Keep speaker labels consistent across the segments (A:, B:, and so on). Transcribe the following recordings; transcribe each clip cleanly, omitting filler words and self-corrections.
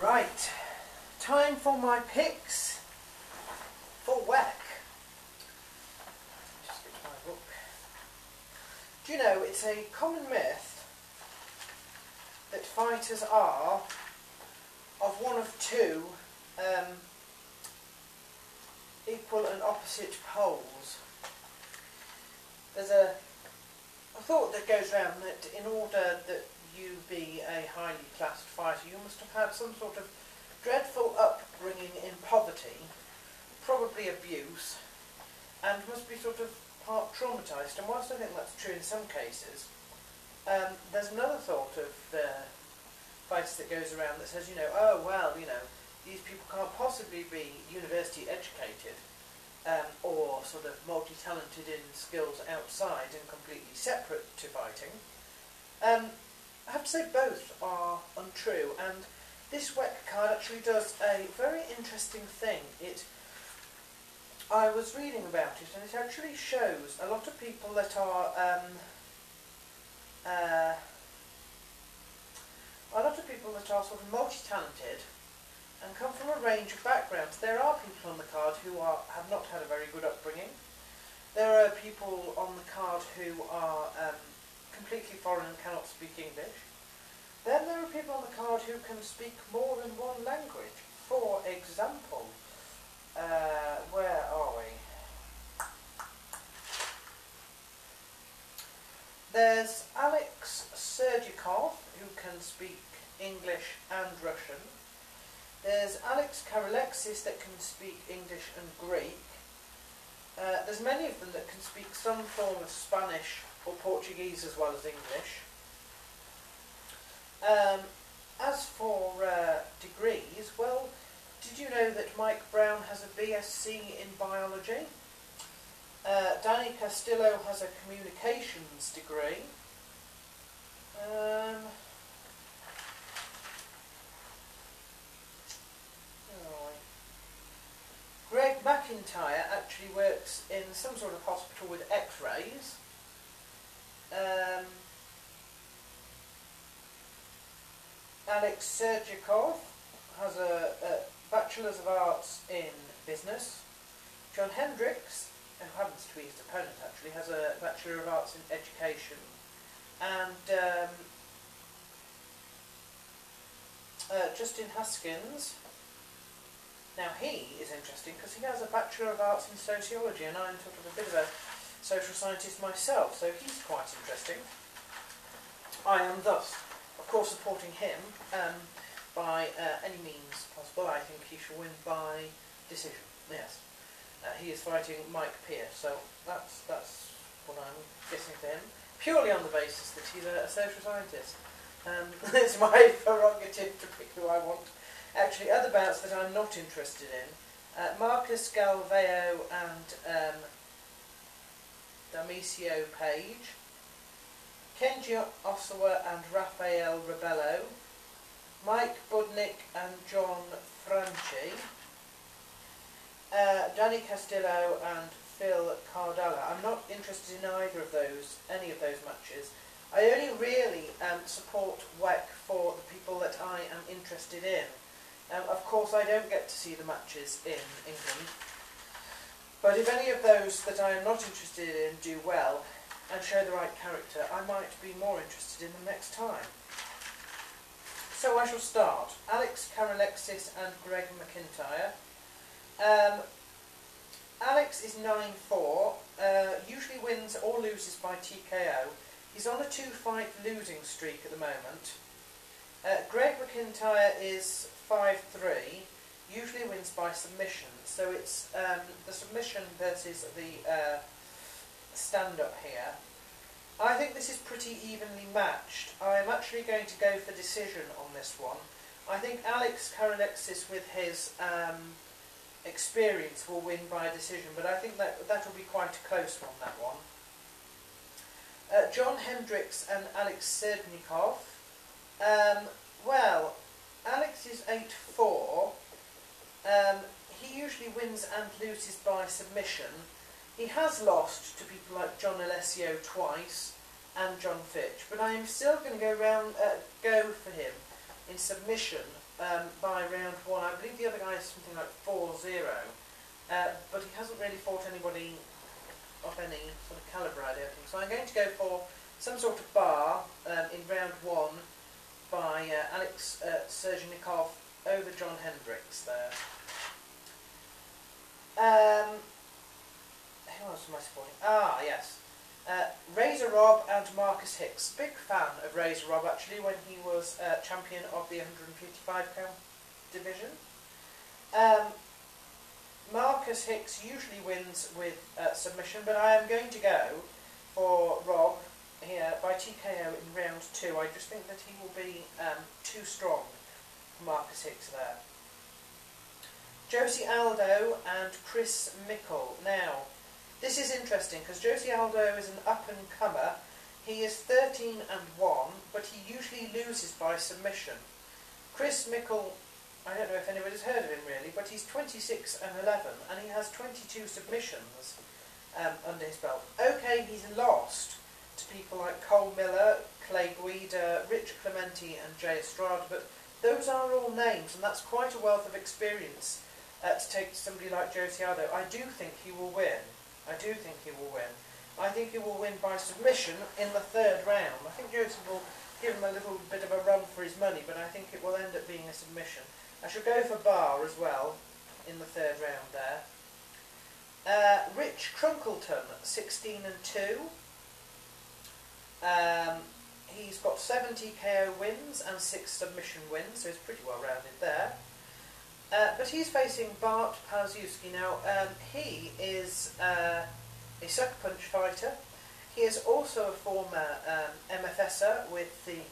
A: Right, time for my picks for WEC. Just get to my book. Do you know, it's a common myth that fighters are of one of two equal and opposite poles. There's a thought that goes around that in order that you be a highly classed fighter, you must have had some sort of dreadful upbringing in poverty, probably abuse, and must be sort of part traumatised. And whilst I think that's true in some cases, there's another thought of fighters that goes around that says, you know, oh well, you know, these people can't possibly be university educated or sort of multi-talented in skills outside and completely separate to fighting. I have to say both are untrue, and this WEC card actually does a very interesting thing. I was reading about it, and it actually shows a lot of people that are sort of multi-talented and come from a range of backgrounds. There are people on the card who have not had a very good upbringing. There are people on the card who are completely foreign and cannot speak English. Then there are people on the card who can speak more than one language. For example, where are we? There's Alex Sergikov, who can speak English and Russian. There's Alex Karalexis that can speak English and Greek. There's many of them that can speak some form of Spanish or Portuguese as well as English. As for degrees, well, did you know that Mike Brown has a BSc in biology? Danny Castillo has a communications degree. Greg McIntyre actually works in some sort of hospital with X-rays. Alex Sergikov has a Bachelor's of Arts in Business. John Hendricks, who happens to be his opponent actually, has a Bachelor of Arts in Education. And Justin Haskins, now he is interesting because he has a Bachelor of Arts in Sociology, and I'm sort of a bit of a social scientist myself, so he's quite interesting. I am thus, of course, supporting him by any means possible. I think he shall win by decision, yes. He is fighting Mike Pierce, so that's what I'm guessing for him, purely on the basis that he's a social scientist. It's my prerogative to pick who I want. Actually, other bouts that I'm not interested in, Marcus Galveo and Damicio Page, Kenji Osawa and Rafael Rebello, Mike Budnick and John Franchi, Danny Castillo and Phil Cardella. I'm not interested in any of those matches. I only really support WEC for the people that I am interested in. Of course, I don't get to see the matches in England, but if any of those that I am not interested in do well and show the right character, I might be more interested in them next time. So I shall start. Alex Karalexis and Greg McIntyre. Alex is 9-4, usually wins or loses by TKO. He's on a 2-fight losing streak at the moment. Greg McIntyre is 5-3, usually wins by submission. So it's the submission versus the stand-up here. I think this is pretty evenly matched. I'm actually going to go for decision on this one. I think Alex Karalexis, with his experience, will win by decision, but I think that will be quite a close one, that one. John Hendricks and Alex Sergikov. Well, Alex is 8-4. He usually wins and loses by submission. He has lost to people like John Alessio twice and John Fitch, but I am still going to go for him in submission by round 1. I believe the other guy is something like 4-0, but he hasn't really fought anybody of any sort of calibre, I don't think. So I'm going to go for some sort of bar in round 1 by Alex Sergenikov over John Hendricks there. Who else am I supporting? Ah, yes. Razor Rob and Marcus Hicks. Big fan of Razor Rob, actually, when he was champion of the 155 pound division. Marcus Hicks usually wins with submission, but I am going to go for Rob here by TKO in round 2. I just think that he will be too strong for Marcus Hicks there. Josie Aldo and Chris Mickle. Now, this is interesting because Josie Aldo is an up-and-comer. He is 13-1, but he usually loses by submission. Chris Mickle, I don't know if anybody's heard of him really, but he's 26-11 and he has 22 submissions under his belt. Okay, he's lost to people like Cole Miller, Clay Guida, Rich Clementi and Jay Estrada, but those are all names and that's quite a wealth of experience to take to somebody like Josie Aldo. I do think he will win. I do think he will win. I think he will win by submission in the 3rd round. I think Josie will give him a little bit of a run for his money, but I think it will end up being a submission. I shall go for Bar as well in the 3rd round there. Rich Crunkleton, 16-2. He's got 70 KO wins and 6 submission wins, so he's pretty well rounded there. But he's facing Bart Paziewski. Now, he is a Suckerpunch fighter. He is also a former MFSer with the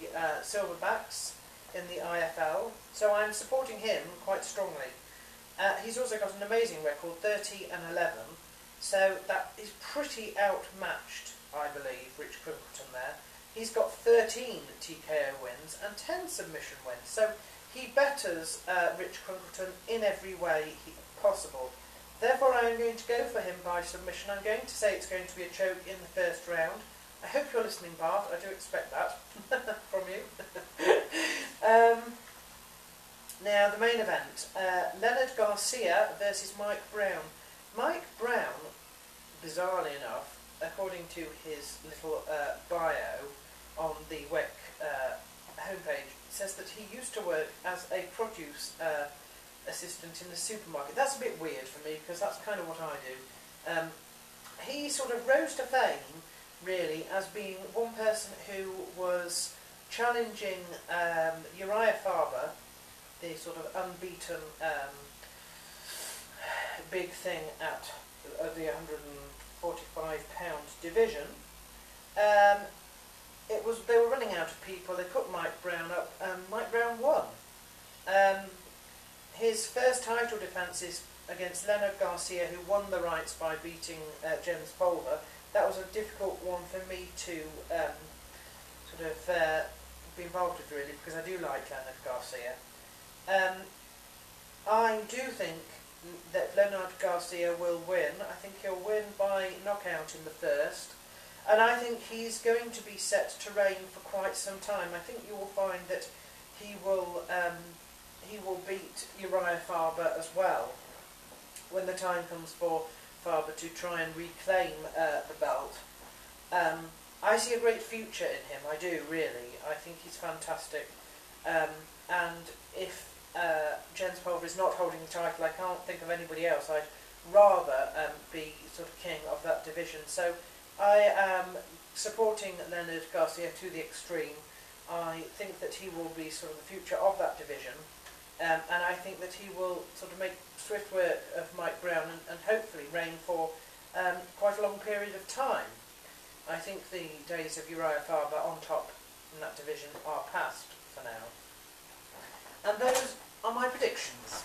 A: Silverbacks in the IFL, so I'm supporting him quite strongly. He's also got an amazing record, 30-11, so that is pretty outmatched, I believe, Rich Crimpleton there. He's got 13 TKO wins and 10 submission wins, so he betters Rich Crimpleton in every way possible. Therefore I am going to go for him by submission. I'm going to say it's going to be a choke in the 1st round. I hope you're listening, Bart. I do expect that from you. Now, the main event. Leonard Garcia versus Mike Brown. Mike Brown, bizarrely enough, according to his little bio on the WEC homepage, says that he used to work as a produce assistant in the supermarket. That's a bit weird for me because that's kind of what I do. He sort of rose to fame, really, as being one person who was challenging Urijah Faber, the sort of unbeaten big thing at the 145 pound division. They were running out of people. They put Mike Brown up, and Mike Brown won. His first title defence is against Leonard Garcia, who won the rights by beating Jens Pulver. That was a difficult one for me to sort of be involved with, really, because I do like Leonard Garcia. I do think that Leonard Garcia will win. I think he'll win by knockout in the 1st. And I think he's going to be set to reign for quite some time. I think you will find that he will beat Urijah Faber as well when the time comes for Faber to try and reclaim the belt. I see a great future in him. I do, really. I think he's fantastic. And if Jens Pulver is not holding the title, I can't think of anybody else. I'd rather be sort of king of that division. So I am supporting Leonard Garcia to the extreme. I think that he will be sort of the future of that division, and I think that he will sort of make swift work of Mike Brown and hopefully reign for quite a long period of time. I think the days of Urijah Faber on top in that division are past for now. And those are my predictions.